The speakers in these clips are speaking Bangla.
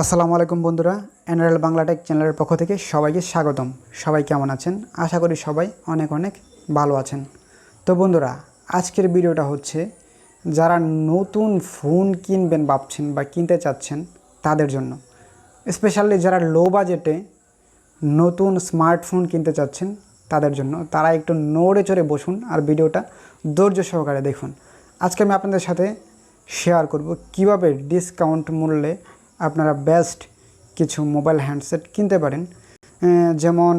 আসসালামু আলাইকুম বন্ধুরা, এনআরএল বাংলা টেক চ্যানেলের পক্ষ থেকে সবাইকে স্বাগতম। সবাই কেমন আছেন? আশা করি সবাই অনেক অনেক ভালো আছেন। তো বন্ধুরা, আজকের ভিডিওটা হচ্ছে যারা নতুন ফোন কিনবেন ভাবছেন বা কিনতে চাচ্ছেন তাদের জন্য, স্পেশালি যারা লো বাজেটে নতুন স্মার্টফোন কিনতে চাচ্ছেন তাদের জন্য। তারা একটু নড়ে চড়ে বসুন আর ভিডিওটা ধৈর্য সহকারে দেখুন। আজকে আমি আপনাদের সাথে শেয়ার করব কিভাবে ডিসকাউন্ট মূল্যে আপনারা বেস্ট কিছু মোবাইল হ্যান্ডসেট কিনতে পারেন। যেমন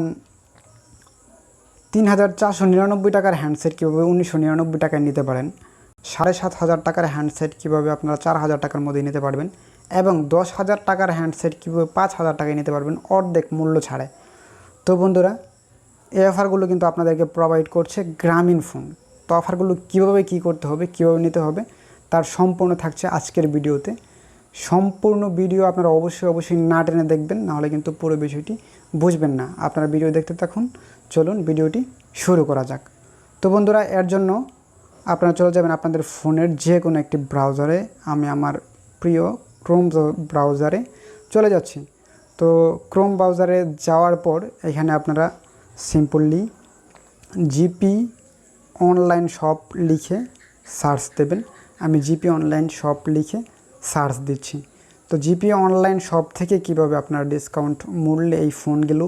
৩,৪৯৯ টাকার হ্যান্ডসেট কীভাবে ১৯৯৯ টাকায় নিতে পারেন, ৭,৫০০ টাকার হ্যান্ডসেট কীভাবে আপনারা ৪,০০০ টাকার মধ্যে নিতে পারবেন, এবং ১০,০০০ টাকার হ্যান্ডসেট কীভাবে ৫,০০০ টাকায় নিতে পারবেন অর্ধেক মূল্য ছাড়ে। তো বন্ধুরা, এই অফারগুলো কিন্তু আপনাদেরকে প্রোভাইড করছে গ্রামীণ ফোন। তো অফারগুলো কীভাবে কী করতে হবে, কীভাবে নিতে হবে তার সম্পূর্ণ থাকছে আজকের ভিডিওতে। সম্পূর্ণ ভিডিও আপনারা অবশ্যই না টেনে দেখবেন, নাহলে কিন্তু পুরো বিষয়টি বুঝবেন না। আপনারা ভিডিও দেখতে থাকুন, চলুন ভিডিওটি শুরু করা যাক। তো বন্ধুরা, এর জন্য আপনারা চলে যাবেন আপনাদের ফোনের যে কোনো একটি ব্রাউজারে। আমি আমার প্রিয় ক্রোম ব্রাউজারে চলে যাচ্ছি। তো ক্রোম ব্রাউজারে যাওয়ার পর এখানে আপনারা সিম্পলি জিপি অনলাইন শপ লিখে সার্চ দেবেন। আমি জিপি অনলাইন শপ লিখে সার্চ দিচ্ছি। তো জিপি অনলাইন শপ থেকে কিভাবে আপনারা ডিসকাউন্ট মূল্যে এই ফোনগুলো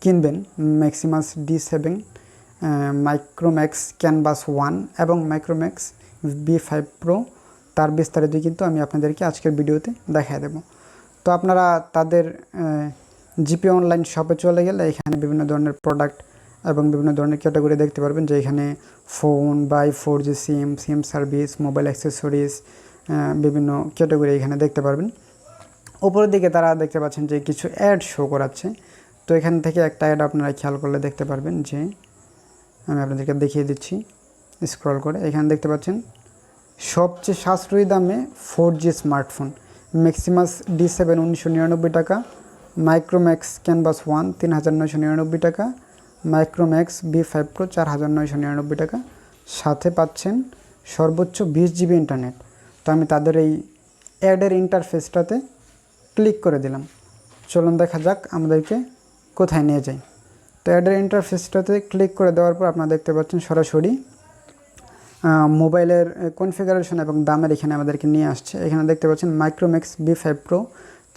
কিনবেন, ম্যাক্সিমাস D7, মাইক্রোম্যাক্স ক্যানভাস 1 এবং মাইক্রোম্যাক্স B5 প্রো, তার বিস্তারিত কিন্তু আমি আপনাদেরকে আজকের ভিডিওতে দেখায় দেব। তো আপনারা তাদের জিপি অনলাইন শপে চলে গেলে এখানে বিভিন্ন ধরনের প্রোডাক্ট এবং বিভিন্ন ধরনের ক্যাটাগরি দেখতে পারবেন, যে এখানে phone buy 4G SIM service, mobile accessories, বিভিন্ন ক্যাটাগরি এখানে দেখতে পারবেন। উপরের দিকে তারা দেখতে পাচ্ছেন যে কিছু অ্যাড শো করাচ্ছে। তো এখান থেকে একটা অ্যাড আপনারা খেয়াল করলে দেখতে পারবেন, যে আমি আপনাদেরকে দেখিয়ে দিচ্ছি স্ক্রল করে। এখানে দেখতে পাচ্ছেন সবচেয়ে সাশ্রয়ী দামে 4G স্মার্টফোন, ম্যাক্সিমাস D7 ১৯৯৯ টাকা, মাইক্রোম্যাক্স ক্যানভাস 1 ৩,৯৯৯ টাকা, মাইক্রোম্যাক্স B5 প্রো ৪,৯৯৯ টাকা, সাথে পাচ্ছেন সর্বোচ্চ 20 GB ইন্টারনেট। তো আমি তাদের এই অ্যাডের ইন্টারফেসটাতে ক্লিক করে দিলাম। চলুন দেখা যাক আমাদেরকে কোথায় নিয়ে যায়। তো অ্যাডের ইন্টারফেসটাতে ক্লিক করে দেওয়ার পর আপনারা দেখতে পাচ্ছেন সরাসরি মোবাইলের কনফিগারেশন এবং দামের এখানে আমাদেরকে নিয়ে আসছে। এখানে দেখতে পাচ্ছেন মাইক্রোম্যাক্স B5 প্রো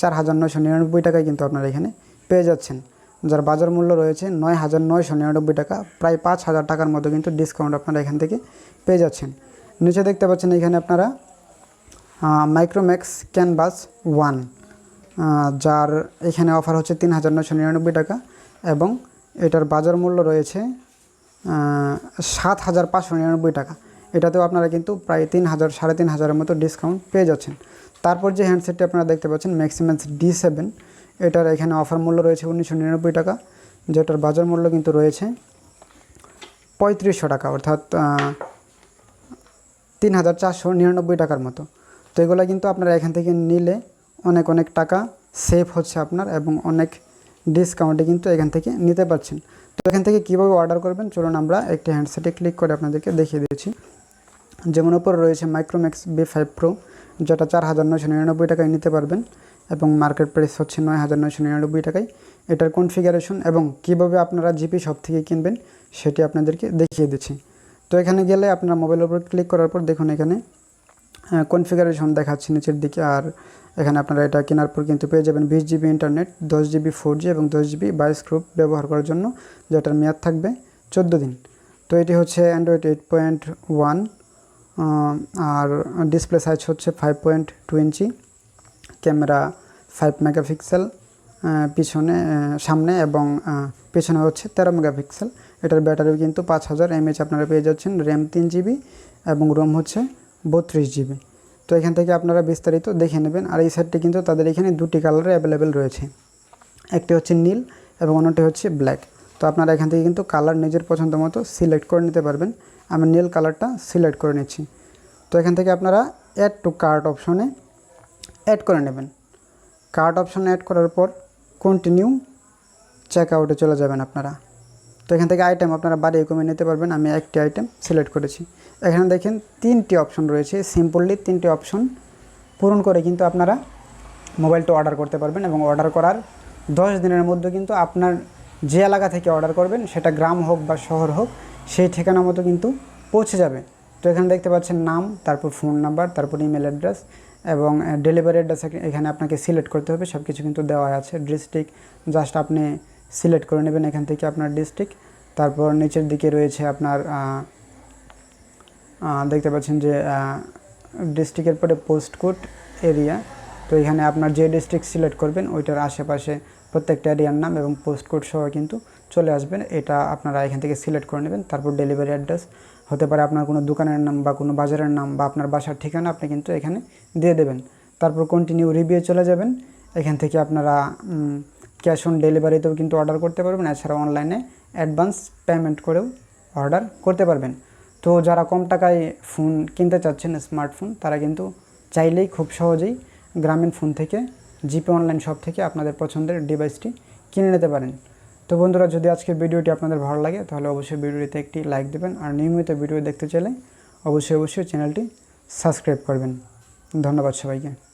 ৪,৯৯৯ টাকায় কিন্তু আপনারা এখানে পেয়ে যাচ্ছেন, যার বাজার মূল্য রয়েছে ৯,৯৯৯ টাকা, প্রায় ৫,০০০ টাকার মতো কিন্তু ডিসকাউন্ট আপনারা এখান থেকে পেয়ে যাচ্ছেন। নিচে দেখতে পাচ্ছেন এখানে আপনারা মাইক্রোম্যাক্স ক্যানভাস 1, যার এখানে অফার হচ্ছে ৩,৯৯৯ টাকা এবং এটার বাজার মূল্য রয়েছে ৭,৫৯৯ টাকা। এটাতেও আপনারা কিন্তু প্রায় ৩,০০০ ৩,৫০০-এর মতো ডিসকাউন্ট পেয়ে যাচ্ছেন। তারপর যে হ্যান্ডসেটটি আপনারা দেখতে পাচ্ছেন ম্যাক্সিমাস D7, এটার এখানে অফার মূল্য রয়েছে ১৯৯৯ টাকা, যেটার বাজার মূল্য কিন্তু রয়েছে ৩৫০০ টাকা, অর্থাৎ ৩,৪৯৯ টাকার মতো। তো এগুলো কিন্তু আপনারা এখান থেকে নিলে অনেক টাকা সেভ হচ্ছে আপনার, এবং অনেক ডিসকাউন্টে কিন্তু এখান থেকে নিতে পারছেন। তো এখান থেকে কীভাবে অর্ডার করবেন চলুন আমরা একটি হ্যান্ডসেটে ক্লিক করে আপনাদেরকে দেখিয়ে দিয়েছি। যেমন উপরে রয়েছে মাইক্রোম্যাক্স B5 প্রো, যেটা ৪,৯৯৯ টাকায় নিতে পারবেন এবং মার্কেট প্রাইস হচ্ছে ৯,৯৯৯ টাকায়। এটার কনফিগারেশন এবং কিভাবে আপনারা জিপি শপ থেকে কিনবেন সেটি আপনাদেরকে দেখিয়ে দিচ্ছি। তো এখানে গেলে আপনারা মোবাইলের উপর ক্লিক করার পর দেখুন এখানে কনফিগারেশন দেখাচ্ছে নিচের দিকে, আর এখানে আপনারা এটা কেনার পর কিন্তু পেয়ে যাবেন 20 GB ইন্টারনেট, 10 GB 4G এবং 10 GB ভয়েস গ্রুপ ব্যবহার করার জন্য, যেটার মেয়াদ থাকবে 14 দিন। তো এটি হচ্ছে অ্যান্ড্রয়েড 8.1, আর ডিসপ্লে সাইজ হচ্ছে 5.2 ইঞ্চি, ক্যামেরা 5 মেগাপিক্সেল, সামনে এবং পেছনে হচ্ছে 13 মেগাপিক্সেল। এটার ব্যাটারি কিন্তু 5000 mAh আপনারা পেয়ে যাচ্ছেন, র্যাম 3 GB এবং রোম হচ্ছে 32 GB। তো এখান থেকে আপনারা বিস্তারিত দেখে নেবেন। আর এই সেটটি কিন্তু তাদের এখানে দুটি কালারে অ্যাভেলেবেল রয়েছে, একটি হচ্ছে নীল এবং অন্যটি হচ্ছে ব্ল্যাক। তো আপনারা এখান থেকে কিন্তু কালার নিজের পছন্দ মতো সিলেক্ট করে নিতে পারবেন। আমি নীল কালারটা সিলেক্ট করে নিচ্ছি। তো এখান থেকে আপনারা অ্যাড টু কার্ট অপশনে অ্যাড করে নেবেন। কার্ট অপশনে অ্যাড করার পর কন্টিনিউ চেক আউটে চলে যাবেন আপনারা। তো এখান থেকে আইটেম আপনারা বাড়িয়ে কমিয়ে নিতে পারবেন। আমি একটি আইটেম সিলেক্ট করেছি। এখানে দেখেন 3টি অপশন রয়েছে, সিম্পলি 3টি অপশন পূরণ করে কিন্তু আপনারা মোবাইলটা অর্ডার করতে পারবেন এবং অর্ডার করার 10 দিনের মধ্যে কিন্তু আপনার যে এলাকা থেকে অর্ডার করবেন, সেটা গ্রাম হোক বা শহর হোক, সেই ঠিকানা মতো কিন্তু পৌঁছে যাবে। তো এখানে দেখতে পাচ্ছেন নাম, তারপর ফোন নাম্বার, তারপর ইমেল অ্যাড্রেস এবং ডেলিভারি অ্যাড্রেস এখানে আপনাকে সিলেক্ট করতে হবে। সব কিছু কিন্তু দেওয়া আছে। ডিস্ট্রিক্ট জাস্ট আপনি সিলেক্ট করে নেবেন এখান থেকে আপনার ডিস্ট্রিক্ট। তারপর নিচের দিকে রয়েছে আপনার দেখতে পাচ্ছেন যে ডিস্ট্রিক্টের পরে পোস্ট কোড এরিয়া। তো এখানে আপনার যে ডিস্ট্রিক্ট সিলেক্ট করবেন ওইটার আশেপাশে প্রত্যেকটা এরিয়ার নাম এবং পোস্ট কোড সহ কিন্তু চলে আসবেন। এটা আপনারা এখান থেকে সিলেক্ট করে নেবেন। তারপর ডেলিভারি অ্যাড্রেস হতে পারে আপনার কোনো দোকানের নাম বা কোনো বাজারের নাম বা আপনার বাসার ঠিকানা আপনি কিন্তু এখানে দিয়ে দেবেন। তারপর কন্টিনিউ রিভিউ চলে যাবেন। এখান থেকে আপনারা ক্যাশ অন ডেলিভারিতেও কিন্তু অর্ডার করতে পারবেন। এছাড়া অনলাইনে অ্যাডভান্স পেমেন্ট করেও অর্ডার করতে পারবেন। তো যারা কম টাকায় ফোন কিনতে চাচ্ছেন স্মার্টফোন, তারা কিন্তু চাইলেই খুব সহজেই গ্রামীণ ফোন থেকে জিপে অনলাইন শপ থেকে আপনাদের পছন্দের ডিভাইসটি কিনে নিতে পারেন। তো বন্ধুরা, যদি আজকের ভিডিওটি আপনাদের ভালো লাগে তাহলে অবশ্যই ভিডিওটিতে একটি লাইক দেবেন, আর নিয়মিত ভিডিও দেখতে চাইলে অবশ্যই চ্যানেলটি সাবস্ক্রাইব করবেন। ধন্যবাদ সবাইকে।